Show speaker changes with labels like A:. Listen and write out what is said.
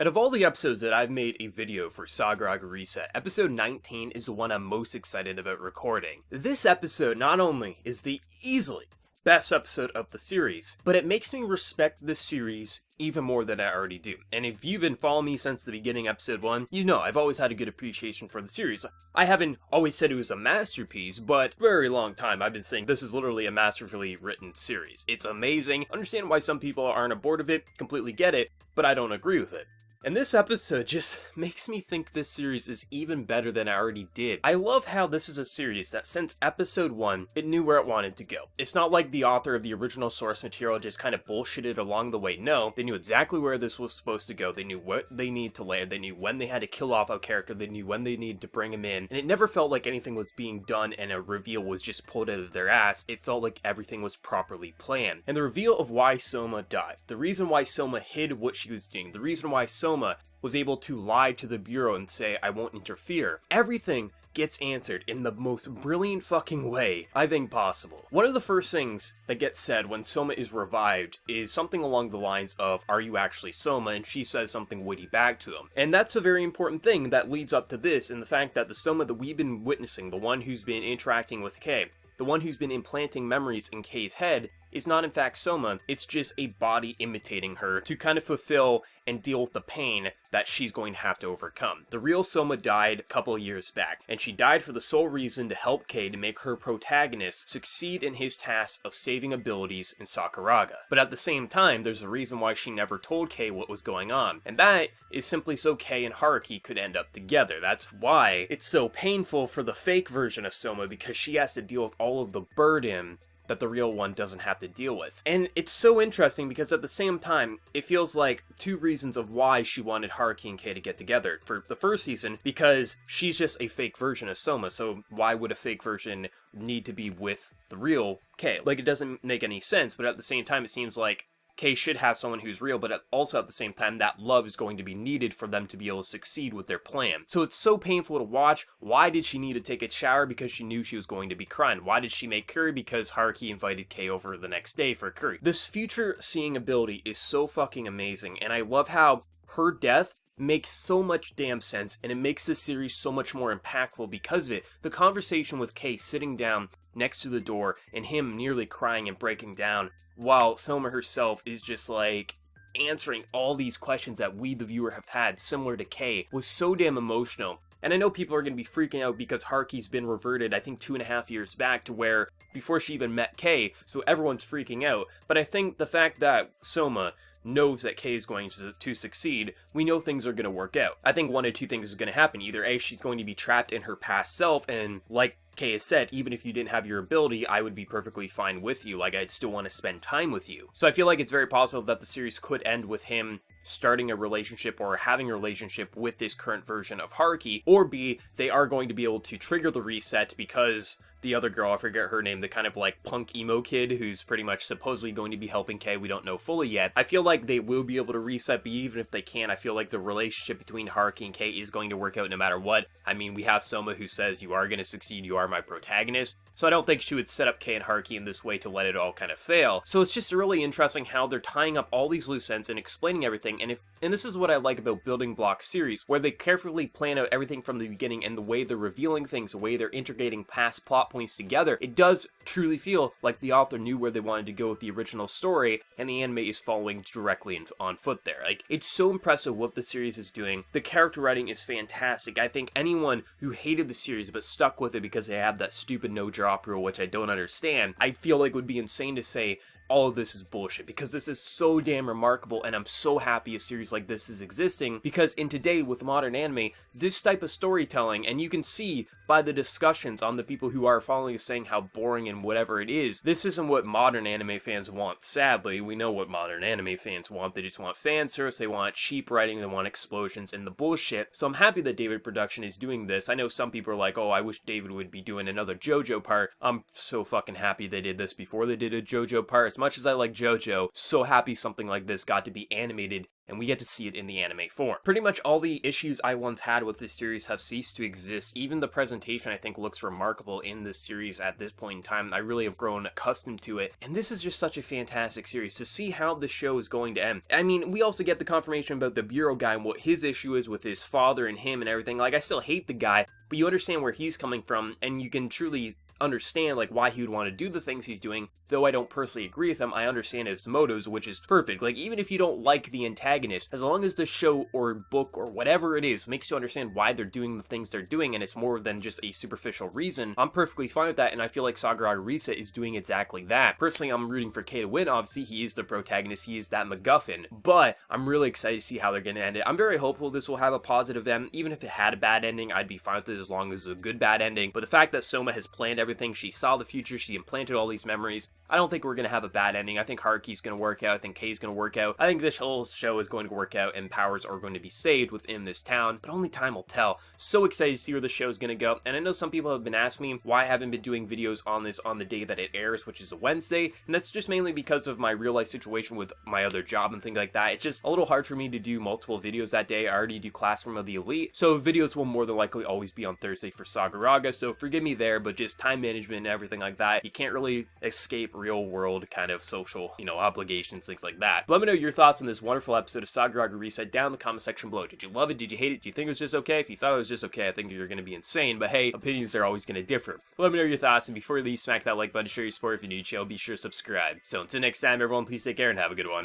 A: Out of all the episodes that I've made a video for Sagrada Reset, episode 19 is the one I'm most excited about recording. This episode not only is the easily best episode of the series, but it makes me respect this series even more than I already do. And if you've been following me since the beginning, episode 1, you know I've always had a good appreciation for the series. I haven't always said it was a masterpiece, but for a very long time I've been saying this is literally a masterfully written series. It's amazing. Understand why some people aren't aboard of it, completely get it, but I don't agree with it. And this episode just makes me think this series is even better than I already did. I love how this is a series that since episode 1, it knew where it wanted to go. It's not like the author of the original source material just kind of bullshitted along the way. No, they knew exactly where this was supposed to go. They knew what they needed to land. They knew when they had to kill off a character. They knew when they needed to bring him in. And it never felt like anything was being done and a reveal was just pulled out of their ass. It felt like everything was properly planned. And the reveal of why Soma died, the reason why Soma hid what she was doing, the reason why Soma was able to lie to the Bureau and say, I won't interfere. Everything gets answered in the most brilliant fucking way I think possible. One of the first things that gets said when Soma is revived is something along the lines of, are you actually Soma? And she says something witty back to him. And that's a very important thing that leads up to this, and the fact that the Soma that we've been witnessing, the one who's been interacting with Kay, the one who's been implanting memories in Kay's head, is not in fact Soma, it's just a body imitating her to kind of fulfill and deal with the pain that she's going to have to overcome. The real Soma died a couple of years back, and she died for the sole reason to help Kay to make her protagonist succeed in his task of saving abilities in Sagrada. But at the same time, there's a reason why she never told Kay what was going on, and that is simply so Kay and Haruki could end up together. That's why it's so painful for the fake version of Soma, because she has to deal with all of the burden that the real one doesn't have to deal with. And it's so interesting because at the same time, it feels like two reasons of why she wanted Haruki and Kay to get together. For the first reason, because she's just a fake version of Soma, so why would a fake version need to be with the real Kay? Like, it doesn't make any sense, but at the same time, it seems like Kay should have someone who's real, but also at the same time, that love is going to be needed for them to be able to succeed with their plan. So it's so painful to watch. Why did she need to take a shower? Because she knew she was going to be crying. Why did she make curry? Because Haruki invited Kay over the next day for curry. This future seeing ability is so fucking amazing, and I love how her death makes so much damn sense, and it makes this series so much more impactful because of it. The conversation with Kay sitting down next to the door and him nearly crying and breaking down while Soma herself is just like answering all these questions that we the viewer have had similar to Kay was so damn emotional. And I know people are going to be freaking out because Haruki's been reverted, I think 2.5 years back to where before she even met Kay, so everyone's freaking out. But I think the fact that Soma knows that Kay is going to succeed, we know things are going to work out. I think one of two things is going to happen. Either A, she's going to be trapped in her past self, and like Kay has said, even if you didn't have your ability, I would be perfectly fine with you. Like, I'd still want to spend time with you. So I feel like it's very possible that the series could end with him starting a relationship or having a relationship with this current version of Haruki, or B, they are going to be able to trigger the reset because the other girl, I forget her name, the kind of like punk emo kid who's pretty much supposedly going to be helping Kay, we don't know fully yet. I feel like they will be able to reset, but even if they can't, I feel like the relationship between Haruki and Kay is going to work out no matter what. I mean, we have Soma who says, you are going to succeed, you are my protagonist. So I don't think she would set up Kay and Haruki in this way to let it all kind of fail. So it's just really interesting how they're tying up all these loose ends and explaining everything. And this is what I like about building block series, where they carefully plan out everything from the beginning, and the way they're revealing things, the way they're integrating past plot points together. It does truly feel like the author knew where they wanted to go with the original story, and the anime is following directly on foot there. Like, it's so impressive what the series is doing. The character writing is fantastic. I think anyone who hated the series but stuck with it because they have that stupid no drop rule, which I don't understand, I feel like would be insane to say all of this is bullshit, because this is so damn remarkable, and I'm so happy a series like this is existing, because in today with modern anime, this type of storytelling, and you can see by the discussions on the people who are following saying how boring and whatever it is, this isn't what modern anime fans want. Sadly, we know what modern anime fans want. They just want fan service, they want cheap writing, they want explosions and the bullshit. So I'm happy that David Production is doing this. I know some people are like, oh, I wish David would be doing another JoJo part. I'm so fucking happy they did this before they did a JoJo part. As much as I like JoJo, so happy something like this got to be animated and we get to see it in the anime form. Pretty much all the issues I once had with this series have ceased to exist. Even the presentation, I think, looks remarkable in this series at this point in time. I really have grown accustomed to it, and this is just such a fantastic series to see how the show is going to end. I mean, we also get the confirmation about the Bureau guy and what his issue is with his father and him and everything. Like, I still hate the guy, but you understand where he's coming from, and you can truly understand like why he would want to do the things he's doing. Though I don't personally agree with him, I understand his motives, which is perfect. Like, even if you don't like the antagonist, as long as the show or book or whatever it is makes you understand why they're doing the things they're doing and it's more than just a superficial reason, I'm perfectly fine with that, and I feel like Sagrada Reset is doing exactly that. Personally, I'm rooting for Kay to win. Obviously, he is the protagonist, he is that MacGuffin, but I'm really excited to see how they're going to end it. I'm very hopeful this will have a positive end. Even if it had a bad ending, I'd be fine with it as long as it's a good bad ending. But the fact that Soma has planned everything, she saw the future, she implanted all these memories, I don't think we're going to have a bad ending. I think Haruki's going to work out, I think Kay's going to work out, I think this whole show is going to work out and powers are going to be saved within this town, but only time will tell. So excited to see where the show is going to go, and I know some people have been asking me why I haven't been doing videos on this on the day that it airs, which is a Wednesday, and that's just mainly because of my real life situation with my other job and things like that. It's just a little hard for me to do multiple videos that day. I already do Classroom of the Elite, so videos will more than likely always be on Thursday for Sagrada, so forgive me there, but just time management and everything like that, you can't really escape real world kind of social, obligations, things like that. But let me know your thoughts on this wonderful episode of Sagrada Reset down in the comment section below. Did you love it? Did you hate it? Do you think it was just okay? If you thought it was just okay, I think you're going to be insane, but hey, opinions are always going to differ. Let me know your thoughts, and before you leave, smack that like button, share your support. If you're new to the channel, be sure to subscribe. So until next time, everyone, please take care and have a good one.